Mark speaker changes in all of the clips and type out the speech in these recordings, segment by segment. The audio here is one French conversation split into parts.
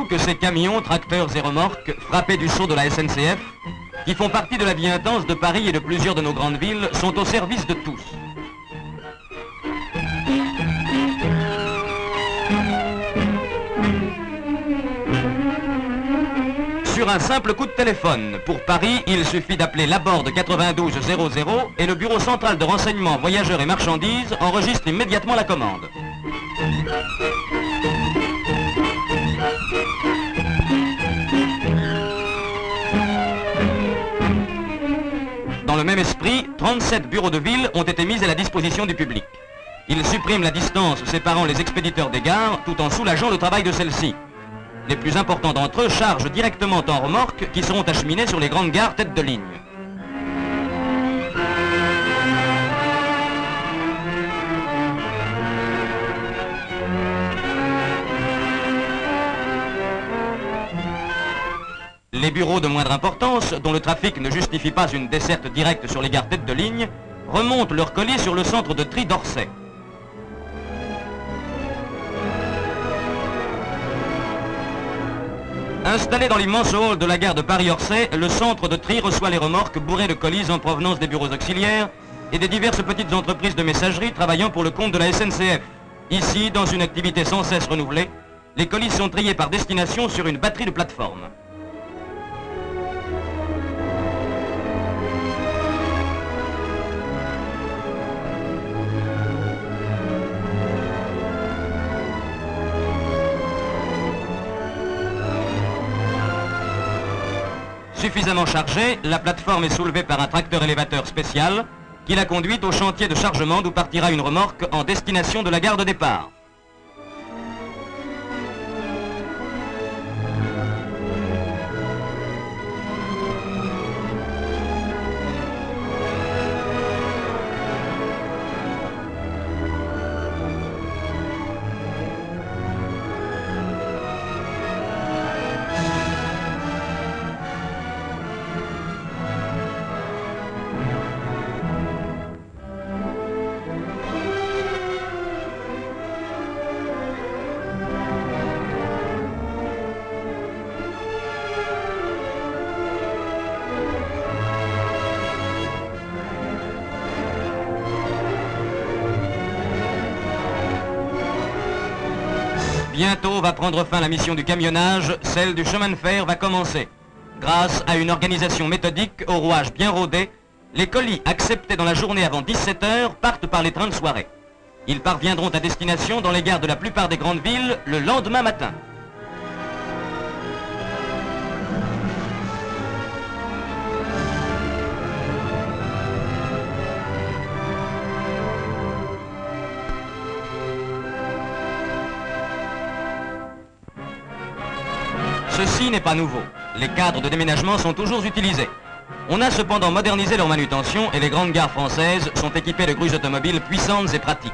Speaker 1: que ces camions, tracteurs et remorques, frappés du sceau de la SNCF, qui font partie de la vie intense de Paris et de plusieurs de nos grandes villes, sont au service de tous. Sur un simple coup de téléphone, pour Paris, il suffit d'appeler l'abord 9200 et le bureau central de renseignement voyageurs et marchandises enregistre immédiatement la commande. Dans le même esprit, 37 bureaux de ville ont été mis à la disposition du public. Ils suppriment la distance séparant les expéditeurs des gares tout en soulageant le travail de celles-ci. Les plus importants d'entre eux chargent directement en remorques qui seront acheminées sur les grandes gares tête de ligne. Les bureaux de moindre importance, dont le trafic ne justifie pas une desserte directe sur les gares tête de ligne, remontent leurs colis sur le centre de tri d'Orsay. Installé dans l'immense hall de la gare de Paris-Orsay, le centre de tri reçoit les remorques bourrées de colis en provenance des bureaux auxiliaires et des diverses petites entreprises de messagerie travaillant pour le compte de la SNCF. Ici, dans une activité sans cesse renouvelée, les colis sont triés par destination sur une batterie de plateformes. Suffisamment chargée, la plateforme est soulevée par un tracteur élévateur spécial qui la conduit au chantier de chargement d'où partira une remorque en destination de la gare de départ. Bientôt va prendre fin la mission du camionnage, celle du chemin de fer va commencer. Grâce à une organisation méthodique, au rouage bien rodé, les colis acceptés dans la journée avant 17 h partent par les trains de soirée. Ils parviendront à destination dans les gares de la plupart des grandes villes le lendemain matin. Ceci n'est pas nouveau. Les cadres de déménagement sont toujours utilisés. On a cependant modernisé leur manutention et les grandes gares françaises sont équipées de grues automobiles puissantes et pratiques.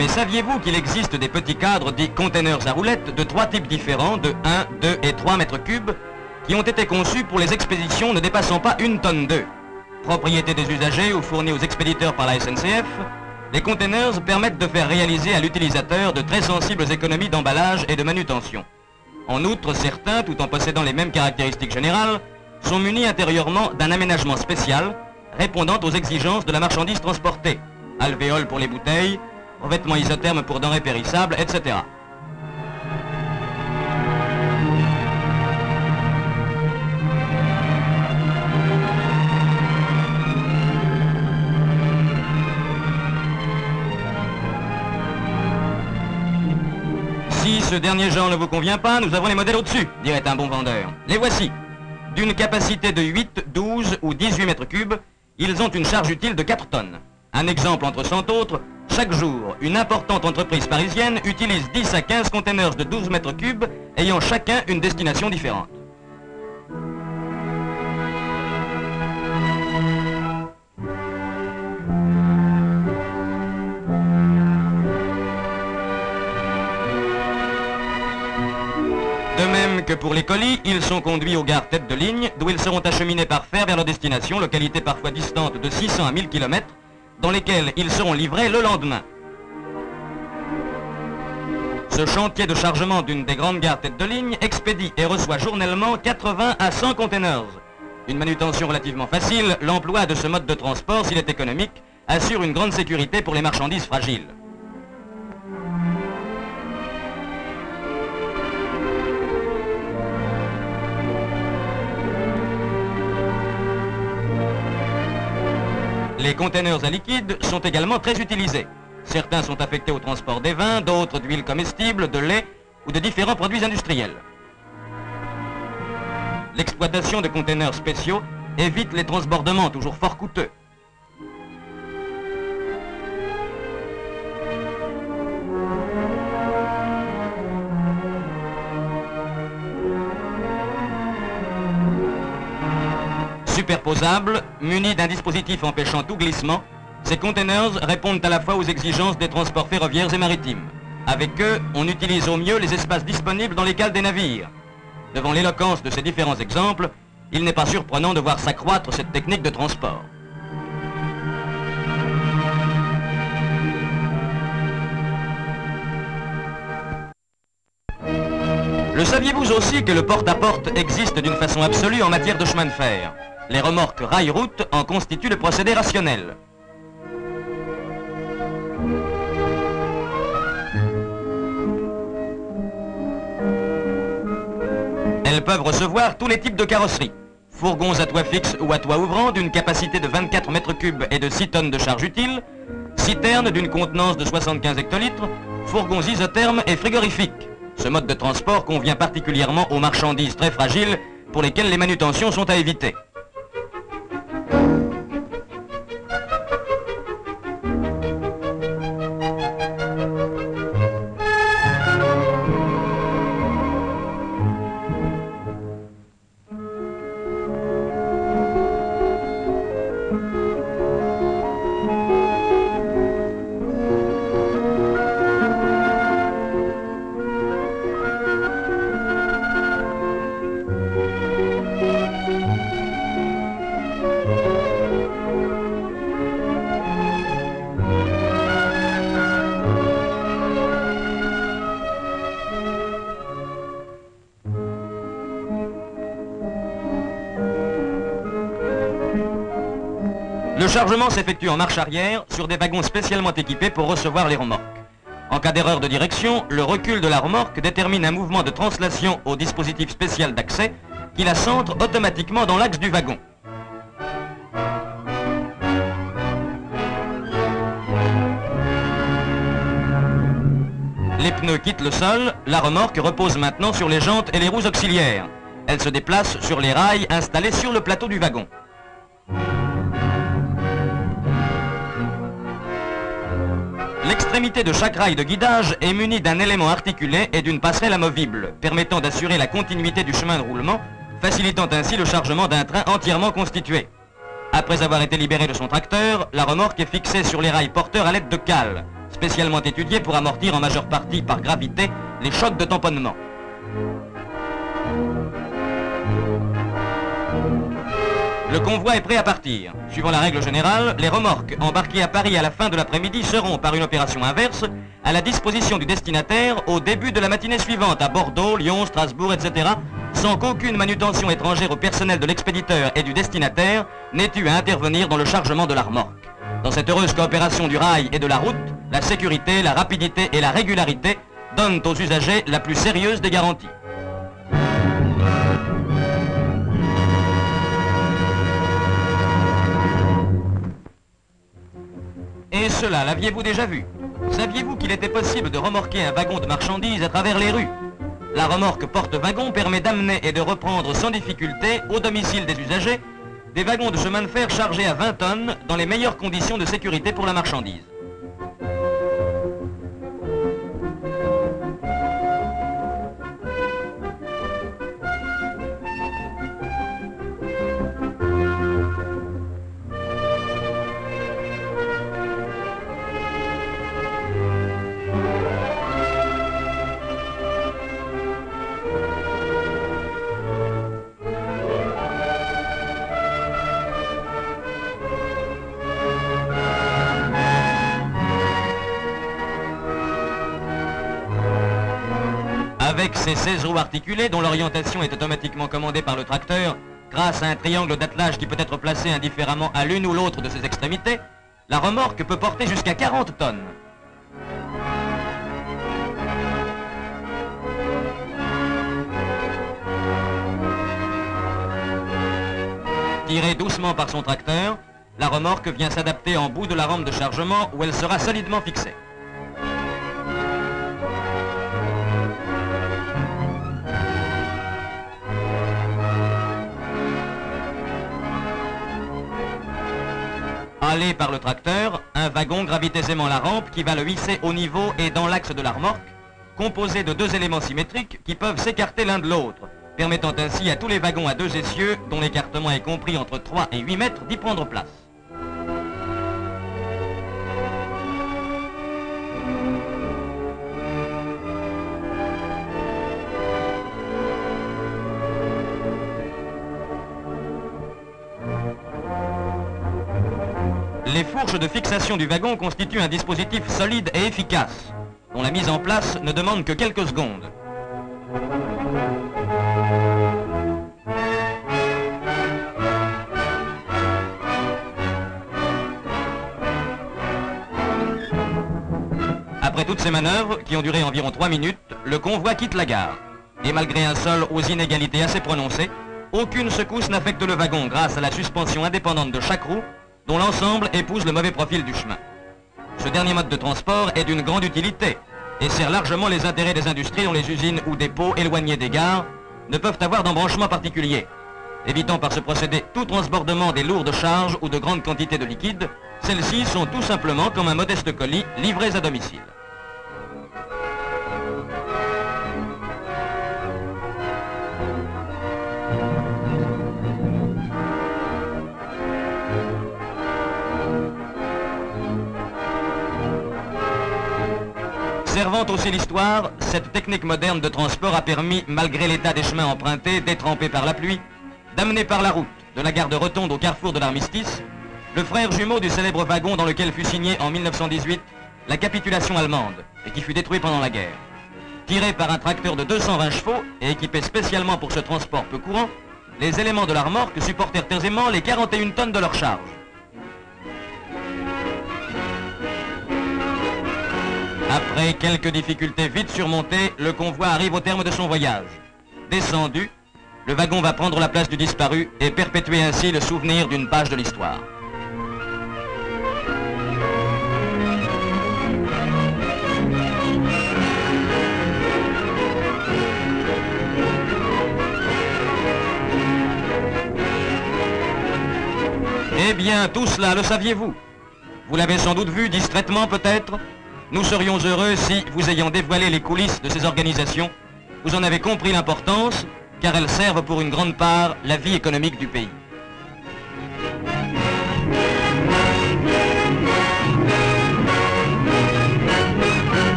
Speaker 1: Mais saviez-vous qu'il existe des petits cadres dits containers à roulettes de 3 types différents de 1, 2 et 3 mètres cubes qui ont été conçus pour les expéditions ne dépassant pas 1 tonne d'œufs. Propriété des usagers ou fournis aux expéditeurs par la SNCF, les containers permettent de faire réaliser à l'utilisateur de très sensibles économies d'emballage et de manutention. En outre, certains, tout en possédant les mêmes caractéristiques générales, sont munis intérieurement d'un aménagement spécial répondant aux exigences de la marchandise transportée, alvéoles pour les bouteilles, revêtements isothermes pour denrées périssables, etc. Si ce dernier genre ne vous convient pas, nous avons les modèles au-dessus, dirait un bon vendeur. Les voici. D'une capacité de 8, 12 ou 18 mètres cubes, ils ont une charge utile de 4 tonnes. Un exemple entre 100 autres, chaque jour, une importante entreprise parisienne utilise 10 à 15 containers de 12 mètres cubes ayant chacun une destination différente. que pour les colis, ils sont conduits aux gares tête de ligne, d'où ils seront acheminés par fer vers leur destination, localité parfois distante de 600 à 1000 km, dans lesquelles ils seront livrés le lendemain. Ce chantier de chargement d'une des grandes gares tête de ligne expédie et reçoit journellement 80 à 100 containers. Une manutention relativement facile, l'emploi de ce mode de transport, s'il est économique, assure une grande sécurité pour les marchandises fragiles. Les containers à liquide sont également très utilisés. Certains sont affectés au transport des vins, d'autres d'huile comestible, de lait ou de différents produits industriels. L'exploitation de containers spéciaux évite les transbordements toujours fort coûteux. Superposables, munis d'un dispositif empêchant tout glissement, ces containers répondent à la fois aux exigences des transports ferroviaires et maritimes. Avec eux, on utilise au mieux les espaces disponibles dans les cales des navires. Devant l'éloquence de ces différents exemples, il n'est pas surprenant de voir s'accroître cette technique de transport. Le saviez-vous aussi que le porte-à-porte existe d'une façon absolue en matière de chemin de fer? Les remorques rail-route en constituent le procédé rationnel. Elles peuvent recevoir tous les types de carrosseries. Fourgons à toit fixe ou à toit ouvrant d'une capacité de 24 mètres cubes et de 6 tonnes de charge utile, citernes d'une contenance de 75 hectolitres, fourgons isothermes et frigorifiques. Ce mode de transport convient particulièrement aux marchandises très fragiles pour lesquelles les manutentions sont à éviter. Le chargement s'effectue en marche arrière sur des wagons spécialement équipés pour recevoir les remorques. En cas d'erreur de direction, le recul de la remorque détermine un mouvement de translation au dispositif spécial d'accès qui la centre automatiquement dans l'axe du wagon. Les pneus quittent le sol, la remorque repose maintenant sur les jantes et les roues auxiliaires. Elle se déplace sur les rails installés sur le plateau du wagon. L'extrémité de chaque rail de guidage est munie d'un élément articulé et d'une passerelle amovible, permettant d'assurer la continuité du chemin de roulement, facilitant ainsi le chargement d'un train entièrement constitué. Après avoir été libérée de son tracteur, la remorque est fixée sur les rails porteurs à l'aide de cales, spécialement étudiés pour amortir en majeure partie par gravité les chocs de tamponnement. Le convoi est prêt à partir. Suivant la règle générale, les remorques embarquées à Paris à la fin de l'après-midi seront, par une opération inverse, à la disposition du destinataire au début de la matinée suivante à Bordeaux, Lyon, Strasbourg, etc., sans qu'aucune manutention étrangère au personnel de l'expéditeur et du destinataire n'ait eu à intervenir dans le chargement de la remorque. Dans cette heureuse coopération du rail et de la route, la sécurité, la rapidité et la régularité donnent aux usagers la plus sérieuse des garanties. Et cela, l'aviez-vous déjà vu? Saviez-vous qu'il était possible de remorquer un wagon de marchandises à travers les rues? La remorque porte-wagon permet d'amener et de reprendre sans difficulté, au domicile des usagers, des wagons de chemin de fer chargés à 20 tonnes dans les meilleures conditions de sécurité pour la marchandise. Avec ses 16 roues articulées dont l'orientation est automatiquement commandée par le tracteur, grâce à un triangle d'attelage qui peut être placé indifféremment à l'une ou l'autre de ses extrémités, la remorque peut porter jusqu'à 40 tonnes. Tirée doucement par son tracteur, la remorque vient s'adapter en bout de la rampe de chargement où elle sera solidement fixée. Halé par le tracteur, un wagon gravite aisément la rampe qui va le hisser au niveau et dans l'axe de la remorque, composé de deux éléments symétriques qui peuvent s'écarter l'un de l'autre, permettant ainsi à tous les wagons à deux essieux, dont l'écartement est compris entre 3 et 8 mètres, d'y prendre place. Les fourches de fixation du wagon constituent un dispositif solide et efficace, dont la mise en place ne demande que quelques secondes. Après toutes ces manœuvres, qui ont duré environ 3 minutes, le convoi quitte la gare. Et malgré un sol aux inégalités assez prononcées, aucune secousse n'affecte le wagon grâce à la suspension indépendante de chaque roue, dont l'ensemble épouse le mauvais profil du chemin. Ce dernier mode de transport est d'une grande utilité et sert largement les intérêts des industries dont les usines ou dépôts éloignés des gares ne peuvent avoir d'embranchement particulier, évitant par ce procédé tout transbordement des lourdes charges ou de grandes quantités de liquide. Celles-ci sont tout simplement comme un modeste colis livrés à domicile. Servant aussi l'histoire, cette technique moderne de transport a permis, malgré l'état des chemins empruntés, détrempés par la pluie, d'amener par la route, de la gare de Rotonde au carrefour de l'Armistice, le frère jumeau du célèbre wagon dans lequel fut signée en 1918 la capitulation allemande et qui fut détruit pendant la guerre. Tiré par un tracteur de 220 chevaux et équipé spécialement pour ce transport peu courant, les éléments de la remorque supportèrent aisément les 41 tonnes de leur charge. Après quelques difficultés vite surmontées, le convoi arrive au terme de son voyage. Descendu, le wagon va prendre la place du disparu et perpétuer ainsi le souvenir d'une page de l'histoire. Eh bien, tout cela, le saviez-vous? Vous l'avez sans doute vu distraitement peut-être? Nous serions heureux si, vous ayant dévoilé les coulisses de ces organisations, vous en avez compris l'importance, car elles servent pour une grande part la vie économique du pays.